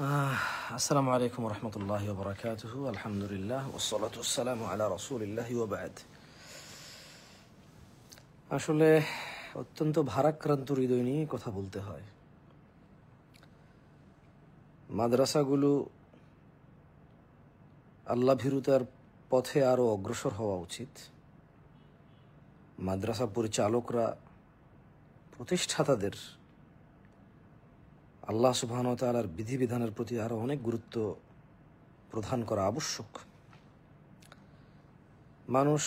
আসসালামু আলাইকুম রহমতুল্লাহি ওয়া বারাকাতুহু। আলহামদুলিল্লাহ ওয়াসসালাতু ওয়াসসালামু আলা রাসূলিল্লাহি ওয়া বা'দ। আসলে অত্যন্ত ভারাক্রান্ত হৃদয় নিয়ে কথা বলতে হয়। মাদ্রাসাগুলো আল্লাহ ভীরুতার পথে আরও অগ্রসর হওয়া উচিত। মাদ্রাসা পরিচালকরা, প্রতিষ্ঠাতাদের আল্লাহ সুবহানাহু ওয়া তাআলার বিধিবিধানের প্রতি আরও অনেক গুরুত্ব প্রদান করা আবশ্যক। মানুষ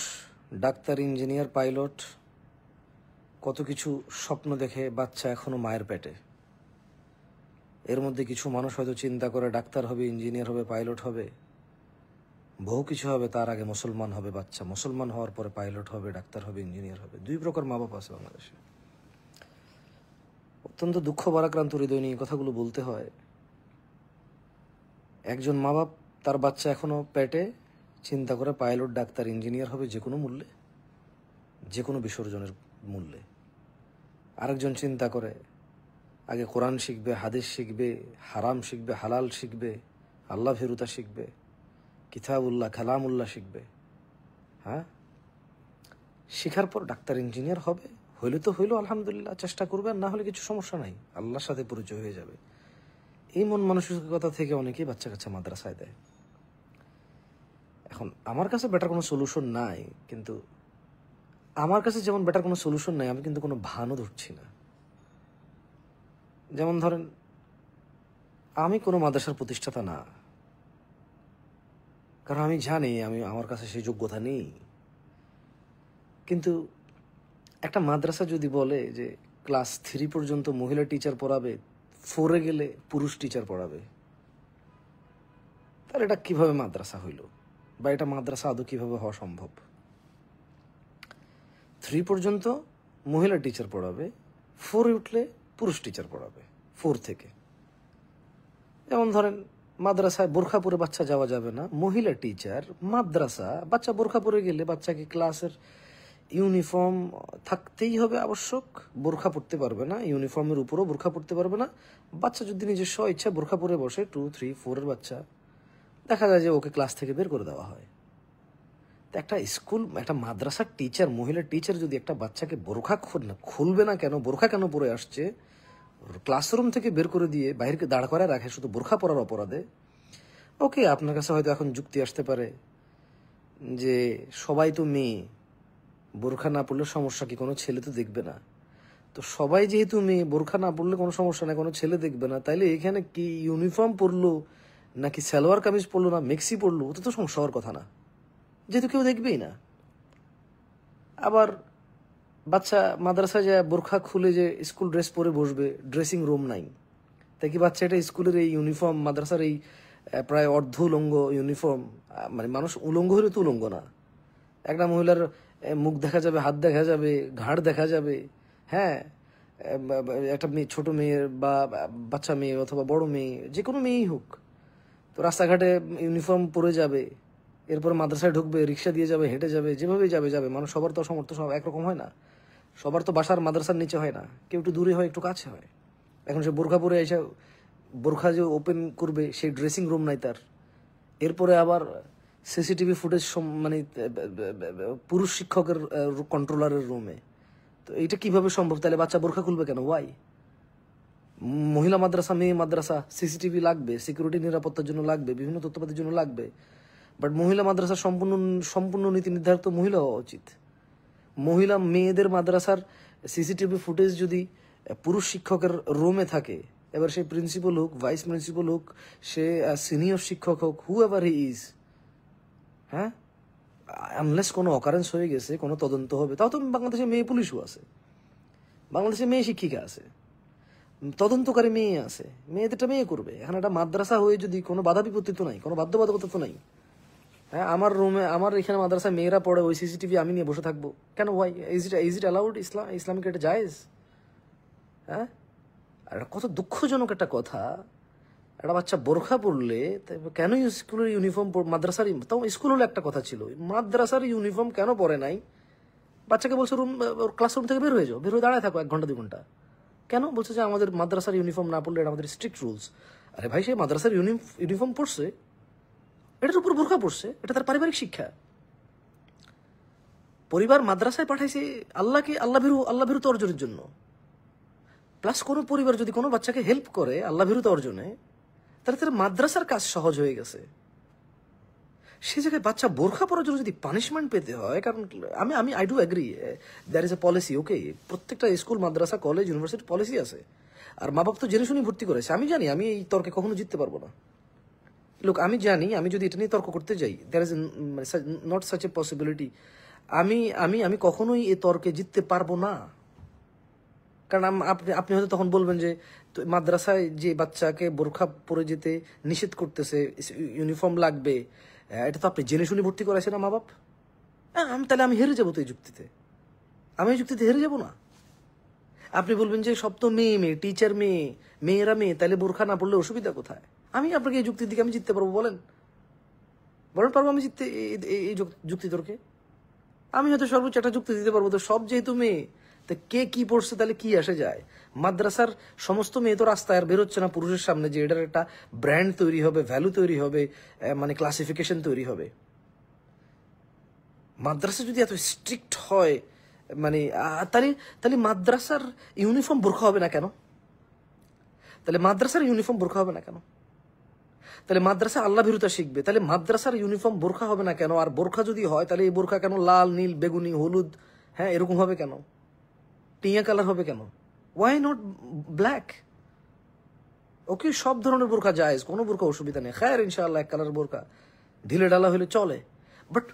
ডাক্তার, ইঞ্জিনিয়ার, পাইলট কত কিছু স্বপ্ন দেখে বাচ্চা এখনো মায়ের পেটে। এর মধ্যে কিছু মানুষ হয়তো চিন্তা করে ডাক্তার হবে, ইঞ্জিনিয়ার হবে, পাইলট হবে, বহু কিছু হবে, তার আগে মুসলমান হবে বাচ্চা, মুসলমান হওয়ার পরে পাইলট হবে, ডাক্তার হবে, ইঞ্জিনিয়ার হবে। দুই প্রকার মা বাপ আছে বাংলাদেশে। অত্যন্ত দুঃখ ভারাক্রান্ত হৃদয় নিয়ে কথাগুলো বলতে হয়। একজন মা বাপ তার বাচ্চা এখনো পেটে চিন্তা করে পাইলট, ডাক্তার, ইঞ্জিনিয়ার হবে যে কোনো মূল্যে, যে কোনো বিসর্জনের মূল্যে। আরেকজন চিন্তা করে আগে কোরআন শিখবে, হাদিস শিখবে, হারাম শিখবে, হালাল শিখবে, আল্লাহ ভীরুতা শিখবে, কিতাবুল্লাহ, কালামুল্লাহ শিখবে। হ্যাঁ, শিখার পর ডাক্তার, ইঞ্জিনিয়ার হবে। হইলে তো হইলো, আলহামদুলিল্লাহ, চেষ্টা করবে। আর না হলে কিছু সমস্যা নাই, আল্লাহর সাথে পরিচয় হয়ে যাবে। এই মন মানসিকতা থেকে অনেকেই বাচ্চা কাচ্চা মাদ্রাসায় দেয়। এখন আমার কাছে বেটার কোনো সলিউশন নাই, কিন্তু আমার কাছে যেমন বেটার কোনো সলিউশন নাই, আমি কিন্তু কোনো ভানও ধরছি না। যেমন ধরেন, আমি কোনো মাদ্রাসার প্রতিষ্ঠাতা না, কারণ আমি জানি আমার কাছে সেই যোগ্যতা নেই। কিন্তু একটা মাদ্রাসা যদি বলে যে ক্লাস 3 পর্যন্ত মহিলা টিচার পড়াবে, 4-এ গেলে পুরুষ টিচার পড়াবে, তাহলে এটা কিভাবে মাদ্রাসা হইল? বা এটা মাদ্রাসা আদৌ কিভাবে হওয়া সম্ভব? 3 পর্যন্ত মহিলা টিচার পড়াবে, 4-এ উঠলে পুরুষ টিচার পড়াবে, 4 থেকে। যেমন ধরেন, মাদ্রাসায় বোরখা পরে বাচ্চা যাওয়া যাবে না, মহিলা টিচার, মাদ্রাসা। বাচ্চা বোরখা পরে গেলে বাচ্চাকে ক্লাসের ইউনিফর্ম থাকতেই হবে আবশ্যক। বোরখা পরতে পারবে না, ইউনিফর্মের উপরও বোরখা পরতে পারবে না। বাচ্চা যদি নিজস্ব ইচ্ছা বোরখা পরে বসে, 2, 3, 4-এর বাচ্চা, দেখা যায় যে ওকে ক্লাস থেকে বের করে দেওয়া হয়। তো একটা স্কুল, একটা মাদ্রাসার টিচার, মহিলা টিচার যদি একটা বাচ্চাকে বোরখা খুলবে না কেন, বোরখা কেন পরে আসছে, ক্লাসরুম থেকে বের করে দিয়ে বাইরে দাঁড় করায় রাখে শুধু বোরখা পরার অপরাধে, ওকে, আপনার কাছে হয়তো এখন যুক্তি আসতে পারে যে সবাই তো মেয়ে, বোরখা না পড়লে সমস্যা কি, কোনো ছেলে তো দেখবে না। তো সবাই যেহেতু মেয়ে, বোরখা না পড়লে কোনো সমস্যা না, কোনো ছেলে দেখবে না, তাইলে এখানে কি ইউনিফর্ম পরলো নাকি সালোয়ার কামিজ পরলো না মেক্সি পরলো, ওটা তো সমস্যা হওয়ার কথা না, যেহেতু কেউ দেখবেই না। আবার বাচ্চা মাদ্রাসায় যায় বোরখা খুলে যে স্কুল ড্রেস পরে বসবে, ড্রেসিং রুম নাই, তাই কি বাচ্চা এটা স্কুলের এই ইউনিফর্ম, মাদ্রাসার এই প্রায় অর্ধ উলঙ্গ ইউনিফর্ম, মানে মানুষ উলঙ্গ হলে তো উলঙ্গ না, একটা মহিলার মুখ দেখা যাবে, হাত দেখা যাবে, ঘাড় দেখা যাবে। হ্যাঁ, একটা মেয়ে, ছোট মেয়ে বা বাচ্চা মেয়ে অথবা বড় মেয়ে, যে কোনো মেয়েই হোক, তো রাস্তাঘাটে ইউনিফর্ম পরে যাবে, এরপরে মাদ্রাসায় ঢুকবে, রিক্সা দিয়ে যাবে, হেঁটে যাবে, যেভাবেই যাবে। মানুষ সবার তো সমর্থ সব একরকম হয় না, সবার তো বাসার মাদ্রাসার নিচে হয় না, কেউ একটু দূরে হয়, একটু কাছে হয়। এখন সে বোরখা পরে এসে বোরখা যে ওপেন করবে, সেই ড্রেসিং রুম নাই তার। এরপরে আবার সিসিটিভি ফুটেজ, মানে পুরুষ শিক্ষকের কন্ট্রোলারের রুমে। তো এইটা কিভাবে সম্ভব? তাহলে বাচ্চা বোরখা খুলবে কেন? ওয়াই? মহিলা মাদ্রাসা, মেয়ে মাদ্রাসা, সিসিটিভি লাগবে, সিকিউরিটি, নিরাপত্তার জন্য লাগবে, বিভিন্ন তথ্যপাতির জন্য লাগবে। বাট মহিলা মাদ্রাসার সম্পূর্ণ নীতি নির্ধারিত মহিলা হওয়া উচিত। মহিলা মেয়েদের মাদ্রাসার সিসিটিভি ফুটেজ যদি পুরুষ শিক্ষকের রুমে থাকে, এবার সে প্রিন্সিপাল হোক, ভাইস প্রিন্সিপাল হোক, সে সিনিয়র শিক্ষক হোক, হু এভার হি ইজ, হ্যাঁ, আনলেস কোনো অকারেন্স হয়ে গেছে, কোনো তদন্ত হবে, তাও তো বাংলাদেশে মেয়ে পুলিশও আছে, বাংলাদেশে মেয়ে শিক্ষিকা আছে, তদন্তকারী মেয়ে আছে, মেয়েদেরটা মেয়ে করবে। এখানে একটা মাদ্রাসা হয়ে যদি কোনো বাধা বিপত্তি তো নাই, কোনো বাধ্যবাধকতা তো নাই। হ্যাঁ, আমার রুমে, আমার এখানে মাদ্রাসায় মেয়েরা পড়ে, ওই সিসিটিভি আমি নিয়ে বসে থাকবো কেন? Why? Is it allowed? Islamic এটা জায়েজ? হ্যাঁ, আর কত দুঃখজনক একটা কথা, একটা বাচ্চা বোরখা পরলে কেন স্কুলের ইউনিফর্ম, মাদ্রাসার, তাও স্কুল হলে একটা কথা ছিল, মাদ্রাসার ইউনিফর্ম কেন পরে নাই? বাচ্চাকে বলছে ওর ক্লাসরুম থেকে বের হয়ে যাও, বের হয়ে দাঁড়ায় থাকো 1 ঘন্টা 2 ঘন্টা। কেন বলছে? যে আমাদের মাদ্রাসার ইউনিফর্ম না পড়লে এটা আমাদের স্ট্রিক্ট রুলস। আরে ভাই, সে মাদ্রাসার ইউনিফর্ম পড়ছে, এটার উপর বোরখা পড়ছে, এটা তার পারিবারিক শিক্ষা। পরিবার মাদ্রাসায় পাঠাইছে আল্লাহ ভীরুতা অর্জনের জন্য। প্লাস কোনো পরিবার যদি কোনো বাচ্চাকে হেল্প করে আল্লাহ ভীরুতা অর্জনে, তাহলে তার মাদ্রাসার কাজ সহজ হয়ে গেছে। সে জায়গায় বাচ্চা বোরখা পরার জন্য যদি পানিশমেন্ট পেতে হয়, কারণ আমি I do agree there is a policy, okay, প্রত্যেকটা স্কুল, মাদ্রাসা, কলেজ, ইউনিভার্সিটি পলিসি আছে, আর মা বাপ তো জেনে শুনে ভর্তি করেছে। আমি জানি আমি এই তর্কে কখনো জিততে পারবো না। লোক, আমি জানি আমি যদি এটা নিয়ে তর্ক করতে যাই, there is not such a possibility. আমি আমি আমি কখনোই এই তর্কে জিততে পারবো না। কারণ আপনি হয়তো তখন বলবেন যে মাদ্রাসায় যে বাচ্চাকে বোরখা পরে যেতে নিষেধ করতেছে, ইউনিফর্ম লাগবে, এটা তো আপনি জেনে শুনে ভর্তি করাইছেন না মা বাপ। তাহলে আমি হেরে যাবো তো এই যুক্তিতে, আমি এই যুক্তিতে হেরে যাবো না। আপনি বলবেন যে সব তো মেয়ে, টিচার মেয়েরা মেয়ে, তাহলে বোরখা না পড়লে অসুবিধা কোথায়? আমি আপনাকে এই যুক্তির দিকে আমি জিততে পারবো? বলেন পারবো আমি জিততে এই যুক্তি তর্কে? আমি হয়তো সর্বোচ্চ একটা যুক্তি দিতে পারবো, তো সব যেহেতু মেয়ে, তো কে কি পড়ছে তাহলে কি আসে যায়? মাদ্রাসার সমস্ত মেয়ে তো রাস্তায় আর বেরোচ্ছে না পুরুষের সামনে যে এটার একটা ব্র্যান্ড তৈরি হবে, ভ্যালু তৈরি হবে, মানে ক্লাসিফিকেশন তৈরি হবে। মাদ্রাসা যদি এত স্ট্রিক্ট হয়, মানে তাহলে মাদ্রাসার ইউনিফর্ম বোরখা হবে না কেন? তাহলে মাদ্রাসার ইউনিফর্ম বোরখা হবে না কেন? তাহলে মাদ্রাসা আল্লাহ ভীরুতা শিখবে, তাহলে মাদ্রাসার ইউনিফর্ম বোরখা হবে না কেন? আর বোরখা যদি হয়, তাহলে এই বোরখা কেন লাল, নীল, বেগুনি, হলুদ, হ্যাঁ এরকম হবে কেন? টিয়া কালার হবে কেন? Why not black? ওকে, সব ধরনের বোরখা জায়েজ, কোনো বোরখা অসুবিধা নেই। খায়ের ইনশাআল্লাহ এক কালার বোরখা ঢিলে ঢালা হলে চলে, বাট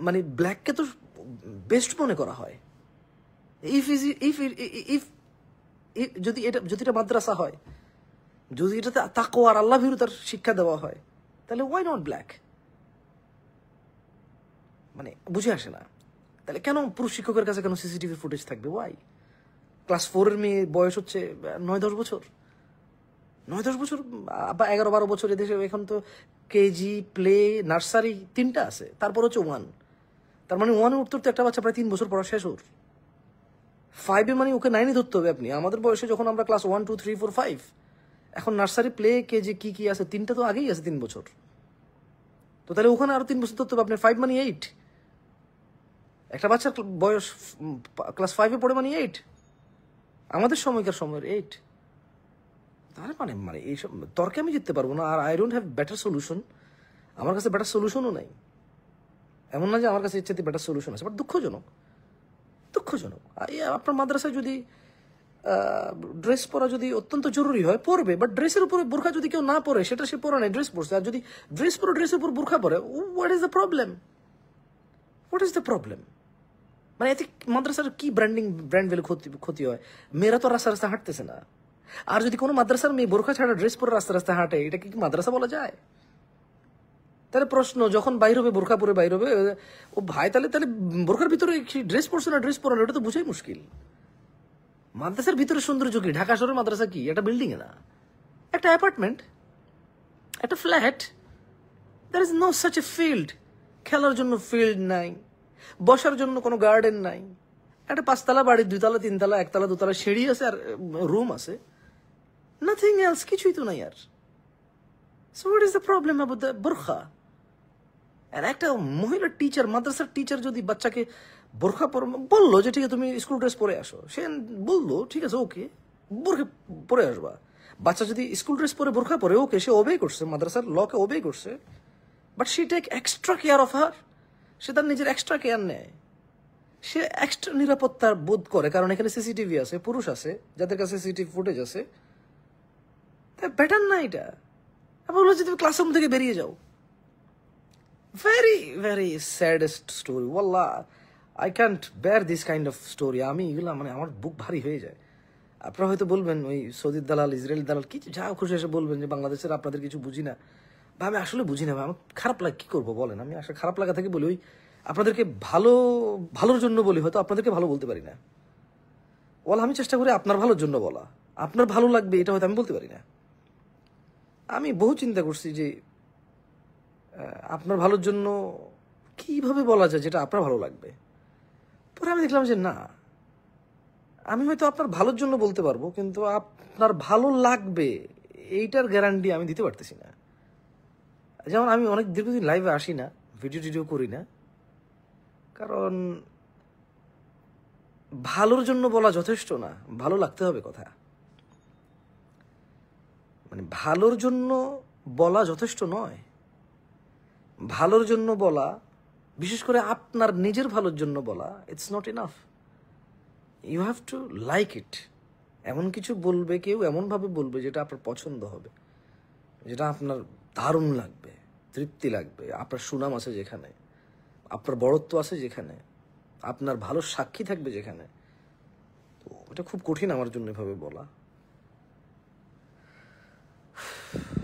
মানে ব্ল্যাককে তো বেস্ট মনে করা হয়। যদি এটা মাদ্রাসা হয়, যদি এটাতে তাকওয়া আর আল্লাহ ভীরুতার শিক্ষা দেওয়া হয়, তাহলে ওয়াই নট ব্ল্যাক? মানে বুঝে আসে না। তাহলে কেন পুরুষ শিক্ষকের কাছে কেন সিসিটিভি ফুটেজ থাকবে? ওয়াই? ক্লাস 4 এর মেয়ে বয়স হচ্ছে 9-10 বছর, 9-10 বছর বা 11-12 বছর। এদেশে এখন তো কেজি, প্লে, নার্সারি 3টা আছে, তারপর হচ্ছে 1। তার মানে 1-এ উঠতে উঠতে একটা বাচ্চা প্রায় 3 বছর পড়া শেষ ওর। 5-এ মানে ওকে 9-এ ধরতে হবে আপনি। আমাদের বয়সে যখন আমরা ক্লাস 1, 2, 3, 4, 5, এখন নার্সারি, প্লে, কেজি কি আছে, 3টা তো আগেই আছে 3 বছর। তো তাহলে ওখানে আরো 3 বছর ধরতে হবে আপনার। 5 মানে 8। একটা বাচ্চার বয়স ক্লাস 5-এ পড়ে মানে 8, আমাদের সময়কার সময়ের 8। তাহলে মানে এইসব তর্কে আমি জিততে পারবো না। আর I don't have better solution. আমার কাছে বেটার সলিউশনও নাই। এমন না যে আমার কাছে ইচ্ছাতে বেটার সলিউশন আছে, বাট দুঃখজনক। আপনার মাদ্রাসায় যদি ড্রেস পরা যদি অত্যন্ত জরুরি হয়, পরবে, বাট ড্রেসের উপরে বোরখা যদি কেউ না পরে, সেটা সে পরে নাই, ড্রেস পরছে। আর যদি ড্রেস পরে ড্রেসের উপর বোরখা পরে, হোয়াট ইজ দ্য প্রবলেম? মানে এতে মাদ্রাসার কি ব্র্যান্ড ভ্যালু ক্ষতি হয়? মেয়েরা তো রাস্তা রাস্তা হাঁটতেছে না। আর যদি কোনো মাদ্রাসার মেয়ে বোরখা ছাড়া ড্রেস পরে রাস্তা রাস্তা হাঁটে, এটা কি মাদ্রাসা বলা যায়? তাহলে প্রশ্ন, যখন বাইর হবে বোরখা পরে বাইর হবে, ও ভাই তাহলে বোরখার ভিতরে ড্রেস পরছে না ড্রেস পরানো, এটা তো বুঝাই মুশকিল। মাদ্রাসার ভিতরে সৌন্দর্য কি? ঢাকা শহরের মাদ্রাসা কি একটা বিল্ডিং এ না, একটা অ্যাপার্টমেন্ট, একটা flat. There is no such a field. খেলার জন্য ফিল্ড নাই, বসার জন্য কোনো গার্ডেন নাই। একটা 5তলা বাড়ি, 2তলা, 3তলা, 1তলা, 2তলা সিঁড়ি আছে আর রুম আছে, নাথিং এলস, কিছুই তো নাই আর। So what is the problem about the বোরখা? আর একটা মহিলা টিচার, মাদ্রাসার টিচার যদি বাচ্চাকে বোরখা বললো যে ঠিক আছে তুমি স্কুল ড্রেস পরে আসো, সে বললো ঠিক আছে ওকে, বোরখা পরে আসবা। বাচ্চা যদি স্কুল ড্রেস পরে বোরখা পরে, ওকে, সে ওবে করছে, মাদ্রাসার লকে ওবে করছে, but she take extra care of her. সে তার নিজের এক্সট্রা কেয়ার নেয়, সে এক্সট্রা নিরাপত্তার বোধ করে, কারণ এখানে সিসিটিভি আছে, পুরুষ আছে যাদের কাছে সিসিটিভি ফুটেজ আছে। তাই বেটার না এটা? বললো যে তুমি ক্লাসরুম থেকে বেরিয়ে যাও। ভেরি ভেরি স্যাডেস্ট স্টোরি, ওয়াল্লাহ I can't bear this kind of story. আমি এগুলো মানে আমার বুক ভারী হয়ে যায়। আপনারা হয়তো বলবেন ওই সৌদির দালাল, ইসরায়েল দালাল, কিছু যা খুশি এসে বলবেন যে বাংলাদেশের আপনাদের কিছু বুঝি না। বা আমি আসলে বুঝি না, আমার খারাপ লাগে, কি করবো বলেন? আমি আসলে খারাপ লাগা থেকে বলি, ওই আপনাদেরকে ভালোর জন্য বলি, হয়তো আপনাদেরকে ভালো বলতে পারি না। ওয়াল্লাহ আমি চেষ্টা করি আপনার ভালোর জন্য বলা, আপনার ভালো লাগবে এটা হয়তো আমি বলতে পারি না। আমি বহু চিন্তা করছি যে আপনার ভালোর জন্য কিভাবে বলা যায় যেটা আপনার ভালো লাগবে। পরে আমি দেখলাম যে না, আমি হয়তো আপনার ভালোর জন্য বলতে পারবো, কিন্তু আপনার ভালো লাগবে এইটার গ্যারান্টি আমি দিতে পারতেছি না। যেমন আমি অনেক দীর্ঘদিন লাইভে আসি না, ভিডিও টিডিও করি না, কারণ ভালোর জন্য বলা যথেষ্ট না, ভালো লাগতে হবে কথা। মানে ভালোর জন্য বলা যথেষ্ট নয়, ভালোর জন্য বলা, বিশেষ করে আপনার নিজের ভালোর জন্য বলা, it's not enough. You have to like it. এমন কিছু বলবে কেউ, এমনভাবে বলবে যেটা আপনার পছন্দ হবে, যেটা আপনার দারুণ লাগবে, তৃপ্তি লাগবে, আপনার সুনাম আছে যেখানে, আপনার বড়ত্ব আছে যেখানে, আপনার ভালো সাক্ষী থাকবে যেখানে। তো এটা খুব কঠিন আমার জন্য এভাবে বলা।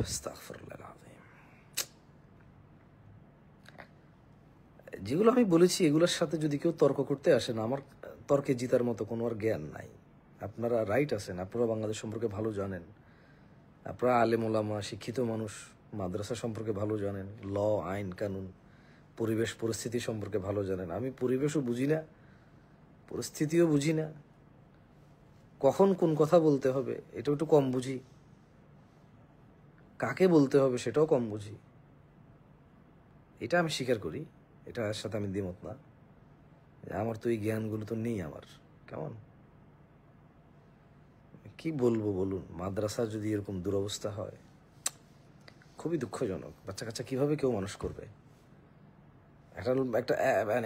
আস্তাগফিরুল্লাহ আল-আযীম। যেগুলো আমি বলেছি এগুলোর সাথে যদি কেউ তর্ক করতে আসেন, আমার তর্কে জিতার মতো কোনো আর জ্ঞান নাই। আপনারা রাইট আছেন, আপনারা বাংলাদেশ সম্পর্কে ভালো জানেন, আপনারা আলেম ওলামা, শিক্ষিত মানুষ, মাদ্রাসা সম্পর্কে ভালো জানেন, ল, আইন কানুন, পরিবেশ পরিস্থিতি সম্পর্কে ভালো জানেন। আমি পরিবেশও বুঝি না, পরিস্থিতিও বুঝি না, কখন কোন কথা বলতে হবে এটাও একটু কম বুঝি, কাকে বলতে হবে সেটাও কম বুঝি। এটা আমি স্বীকার করি, এটার সাথে আমি দ্বিমত না। আমার তো এই জ্ঞানগুলো তো নেই আমার, কেমন কি বলবো বলুন। মাদ্রাসা যদি এরকম দুরবস্থা হয়, খুবই দুঃখজনক। বাচ্চা কাচ্চা কিভাবে কেউ মানুষ করবে?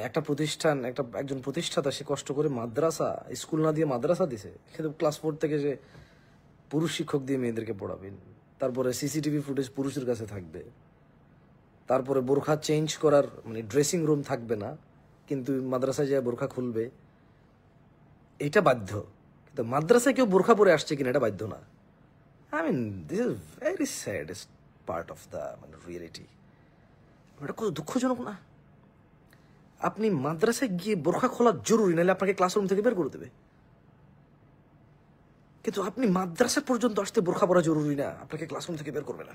একটা প্রতিষ্ঠান, একজন প্রতিষ্ঠাতা, সে কষ্ট করে মাদ্রাসা, স্কুল না দিয়ে মাদ্রাসা দিছে, কিন্তু ক্লাস 4 থেকে যে পুরুষ শিক্ষক দিয়ে মেয়েদেরকে পড়াবেন, তারপরে সিসিটিভি ফুটেজ পুরুষের কাছে থাকবে, তারপরে বোরখা চেঞ্জ করার মানে ড্রেসিং রুম থাকবে না, কিন্তু মাদ্রাসায় যায় বোরখা খুলবে, এটা বাধ্য। কিন্তু মাদ্রাসায় কেউ বোরখা পরে আসছে কিনা এটা বাধ্য না। I mean this is very saddest part of the মানে রিয়েলিটি। এটা কত দুঃখজনক না? আপনি মাদ্রাসায় গিয়ে বোরখা খোলা জরুরি, নাহলে আপনাকে ক্লাসরুম থেকে বের করে দেবে। কিন্তু আপনি মাদ্রাসা পর্যন্ত আসতে বোরখা পরা জরুরি না, আপনাকে ক্লাসরুম থেকে বের করবে না।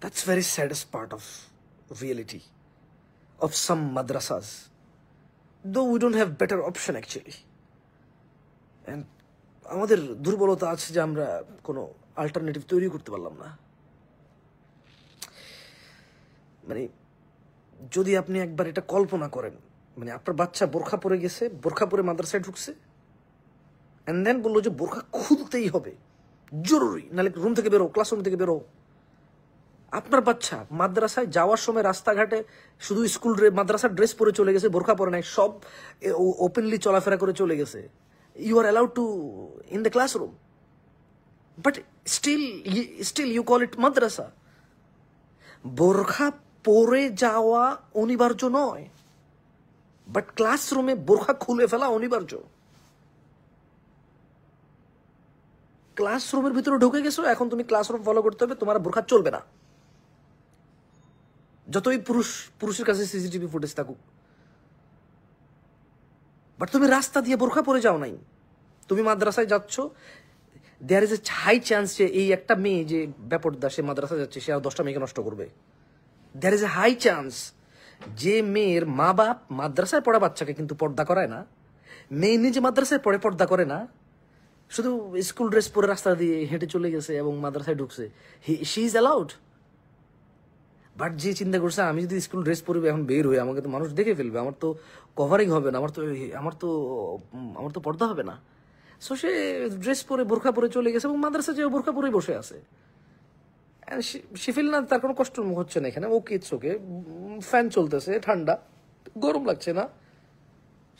That's very saddest part of reality of some madrasas. Though we don't have better option actually. And আমাদের দুর্বলতা আছে যে আমরা কোনো অল্টারনেটিভ তৈরি করতে পারলাম না। মানে যদি আপনি একবার এটা কল্পনা করেন, মানে আপনার বাচ্চা বোরখা পরে গেছে, বোরখা পরে মাদ্রাসায় ঢুকছে, এন্ড দেন বললো যে বোরখা খুলতেই হবে, জরুরি, নাহলে রুম থেকে বেরো, ক্লাসরুম থেকে বেরো। আপনার বাচ্চা মাদ্রাসায় যাওয়ার সময় রাস্তাঘাটে শুধু স্কুল মাদ্রাসার ড্রেস পরে চলে গেছে, বোরখা পরে নাই, সব ওপেনলি চলাফেরা করে চলে গেছে। You are allowed to in the classroom, but still you call it মাদ্রাসা। বোরখা পরে যাওয়া অনিবার্য নয়, বাট ক্লাসরুমে বোরখা খুলে ফেলা অনিবার্য। ক্লাসরুমের ভিতরে ঢুকে গেছো, এখন তুমি ক্লাসরুম ফলো করতে হবে, তোমার বোরখা চলবে না, যতই পুরুষের কাছে সিসিটিভি ফুটেজ থাকুক। বাট তুমি রাস্তা দিয়ে বোরখা পরে যাও নাই, তুমি মাদ্রাসায় যাচ্ছ, there is a high chance যে এই একটা মেয়ে যে ব্যাপারদা, সে মাদ্রাসায় যাচ্ছে, সে আর 10টা মেয়েকে নষ্ট করবে। There is a high chance যে মেয়ের মা বাপ মাদ্রাসায় পড়া বাচ্চাকে কিন্তু পর্দা করায় না, মেয়ে নিজে মাদ্রাসায় পড়ে পর্দা করে না, শুধু স্কুল ড্রেস পরে রাস্তা দিয়ে হেঁটে চলে গেছে এবং মাদ্রাসায় ঢুকছে, শি ইজ অ্যালাউড। বাট যে চিন্তা করছে আমি যদি স্কুল ড্রেস পরে এখন বের হই, আমাকে তো মানুষ দেখে ফেলবে, আমার তো কভারিং হবে না, আমার তো পর্দা হবে না। সো সে ড্রেস পরে বোরখা পরে চলে গেছে এবং মাদ্রাসা যে বোরখা পরেই বসে আছে। সে ফিল না, তার কোনো কষ্ট হচ্ছে না এখানে, ওকে ইটস ওকে, ফ্যান চলতেছে, ঠান্ডা, গরম লাগছে না।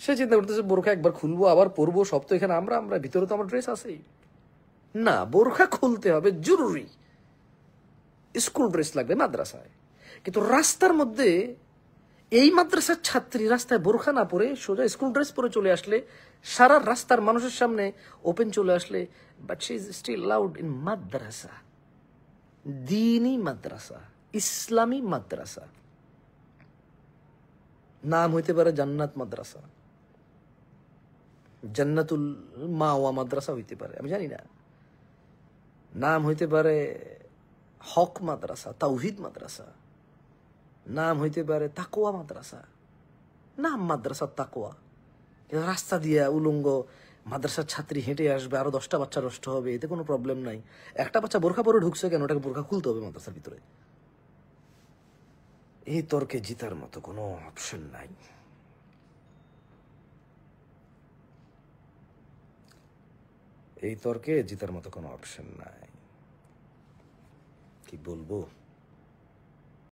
সে চিন্তা করতেছে বোরখা একবার খুলবো আবার পরবো, সব তো এখানে আমরা ভিতরে তো আমার ড্রেস আছেই। না, বোরখা খুলতে হবে জরুরি, স্কুল ড্রেস লাগবে মাদ্রাসায়। কিন্তু রাস্তার মধ্যে এই মাদ্রাসার ছাত্রী রাস্তায় বোরখা না পরে সোজা স্কুল ড্রেস পরে চলে আসলে, সারা রাস্তার মানুষের সামনে ওপেন চলে আসলে, but she is still loud in মাদ্রাসা, দীনি মাদ্রাসা, ইসলামী মাদ্রাসা। নাম হইতে পারে জান্নাত মাদ্রাসা, জান্নাতুল মাওয়া মাদ্রাসা হইতে পারে, আমি জানি না। নাম হইতে পারে হক মাদ্রাসা, তাওহিদ মাদ্রাসা, নাম হইতে পারে তাকোয়া মাদ্রাসা, নাম মাদ্রাসা তাকোয়া। রাস্তা দিয়া উলঙ্গ মাদ্রাসার ছাত্রী হেঁটে আসবে, আরো 10টা বাচ্চা নষ্ট হবে, এতে কোনো প্রবলেম নাই। একটা বাচ্চা বোরখা পরে ঢুকছে কেন, ওটাকে বোরখা খুলতে হবে মাদ্রাসার ভিতরে। এই তর্কে জিতার মতো কোনো অপশন নাই। এই তর্কে জিতার মতো কোনো অপশন নাই, কি বলবো।